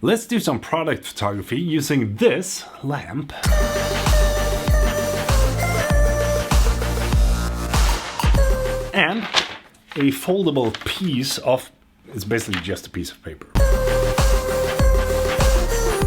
Let's do some product photography using this lamp. And a foldable piece of, it's basically just a piece of paper.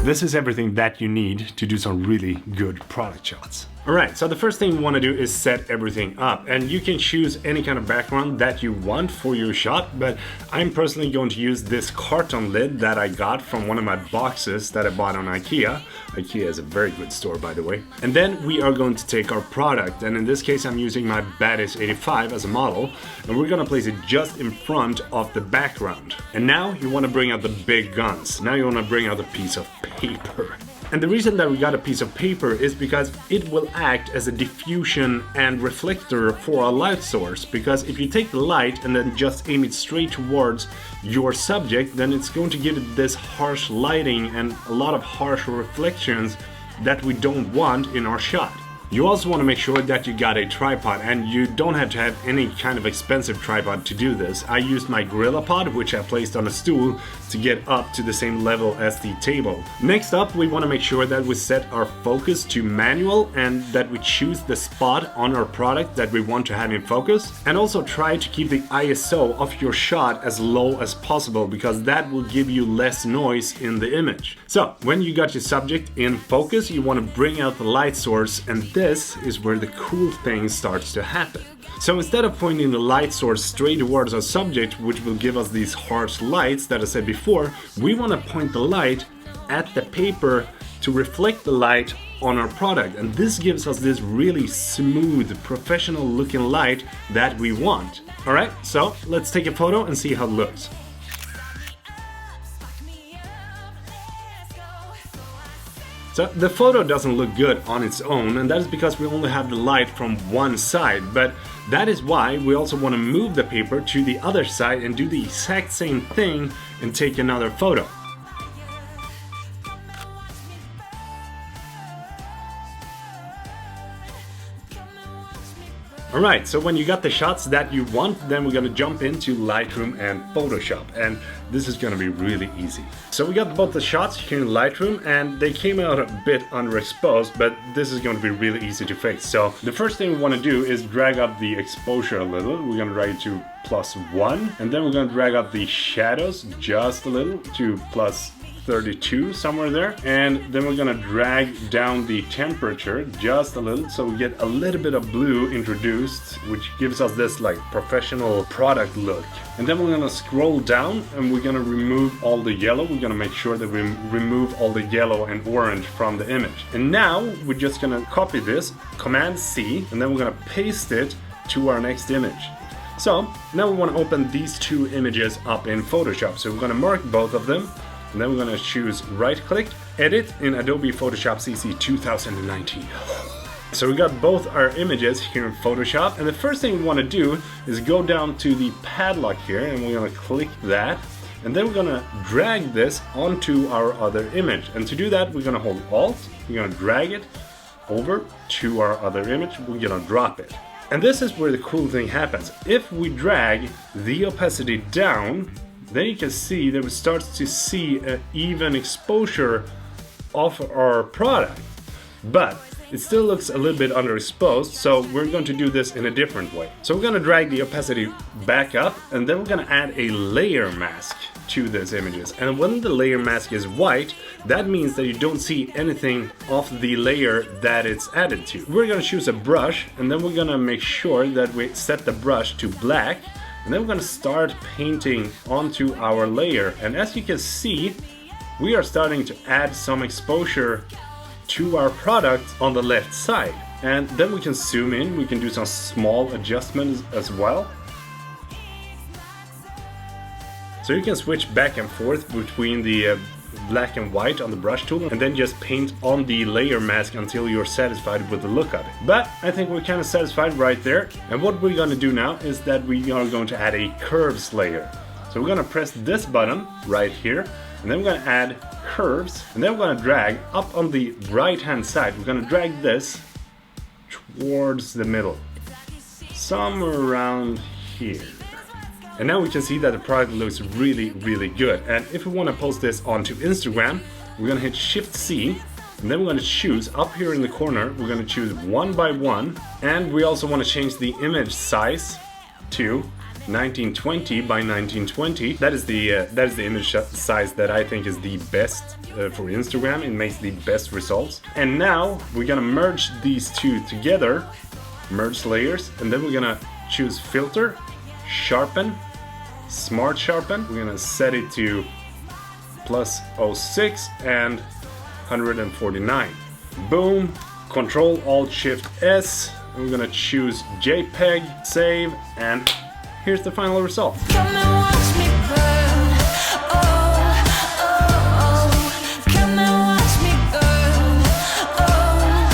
This is everything that you need to do some really good product shots. Alright, so the first thing you want to do is set everything up, and you can choose any kind of background that you want for your shot, but I'm personally going to use this carton lid that I got from one of my boxes that I bought on IKEA. IKEA is a very good store, by the way. And then we are going to take our product, and in this case I'm using my Batis 85 as a model, and we're going to place it just in front of the background. And now you want to bring out the big guns. Now you want to bring out a piece of paper. And the reason that we got a piece of paper is because it will act as a diffusion and reflector for our light source. Because if you take the light and then just aim it straight towards your subject, then it's going to give it this harsh lighting and a lot of harsh reflections that we don't want in our shot. You also want to make sure that you got a tripod, and you don't have to have any kind of expensive tripod to do this. I used my GorillaPod, which I placed on a stool to get up to the same level as the table. Next up, we want to make sure that we set our focus to manual and that we choose the spot on our product that we want to have in focus. And also try to keep the ISO of your shot as low as possible, because that will give you less noise in the image. So when you got your subject in focus, you want to bring out the light source, and this is where the cool thing starts to happen. So instead of pointing the light source straight towards our subject, which will give us these harsh lights that I said before, we want to point the light at the paper to reflect the light on our product. And this gives us this really smooth, professional looking light that we want. Alright, so let's take a photo and see how it looks. So the photo doesn't look good on its own, and that is because we only have the light from one side, but that is why we also want to move the paper to the other side and do the exact same thing and take another photo. Alright, so when you got the shots that you want, then we're gonna jump into Lightroom and Photoshop, and this is gonna be really easy. So we got both the shots here in Lightroom, and they came out a bit underexposed, but this is gonna be really easy to fix. So the first thing we wanna do is drag up the exposure a little. We're gonna drag it to +1, and then we're gonna drag up the shadows just a little to +32, somewhere there, and then we're gonna drag down the temperature just a little so we get a little bit of blue introduced, which gives us this like professional product look. And then we're gonna scroll down and we're gonna remove all the yellow. We're gonna make sure that we remove all the yellow and orange from the image. And now we're just gonna copy this, Command C, and then we're gonna paste it to our next image. So now we want to open these two images up in Photoshop. So we're gonna mark both of them. And then we're going to choose right click, edit in Adobe Photoshop CC 2019. So we got both our images here in Photoshop, and the first thing we want to do is go down to the padlock here, and we're going to click that, and then we're going to drag this onto our other image. And to do that, we're going to hold Alt, we're going to drag it over to our other image, we're going to drop it. And this is where the cool thing happens. If we drag the opacity down, then you can see that we start to see an even exposure of our product. But it still looks a little bit underexposed, so we're going to do this in a different way. So we're going to drag the opacity back up, and then we're going to add a layer mask to these images. And when the layer mask is white, that means that you don't see anything of the layer that it's added to. We're going to choose a brush, and then we're going to make sure that we set the brush to black. And then we're going to start painting onto our layer. And as you can see, we are starting to add some exposure to our product on the left side. And then we can zoom in, we can do some small adjustments as well. So you can switch back and forth between the black and white on the brush tool, and then just paint on the layer mask until you're satisfied with the look of it. But I think we're kind of satisfied right there. And what we're going to do now is that we are going to add a curves layer. So we're going to press this button right here, and then we're going to add curves, and then we're going to drag up on the right hand side. We're going to drag this towards the middle, somewhere around here. And now we can see that the product looks really, really good. And if we want to post this onto Instagram, we're going to hit Shift-C, and then we're going to choose up here in the corner, we're going to choose 1 by 1, and we also want to change the image size to 1920 by 1920. That is the image size that I think is the best for Instagram. It makes the best results. And now we're gonna merge these two together, merge layers, and then we're gonna choose filter, sharpen, smart sharpen. We're gonna set it to +06 and 149. Boom. Control Alt Shift S. We're gonna choose JPEG, save, and here's the final result. Come and watch me burn. Oh, oh, oh. Come and watch me burn. Oh, oh,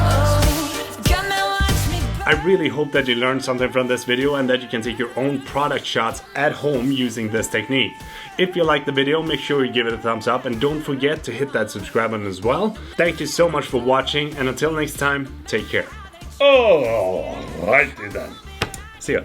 oh. Come and watch me burn. I really hope that you learned something from this video and that you can take your own product shots at home using this technique. If you liked the video, make sure you give it a thumbs up and don't forget to hit that subscribe button as well. Thank you so much for watching, and until next time, take care. Oh, righty then. See ya.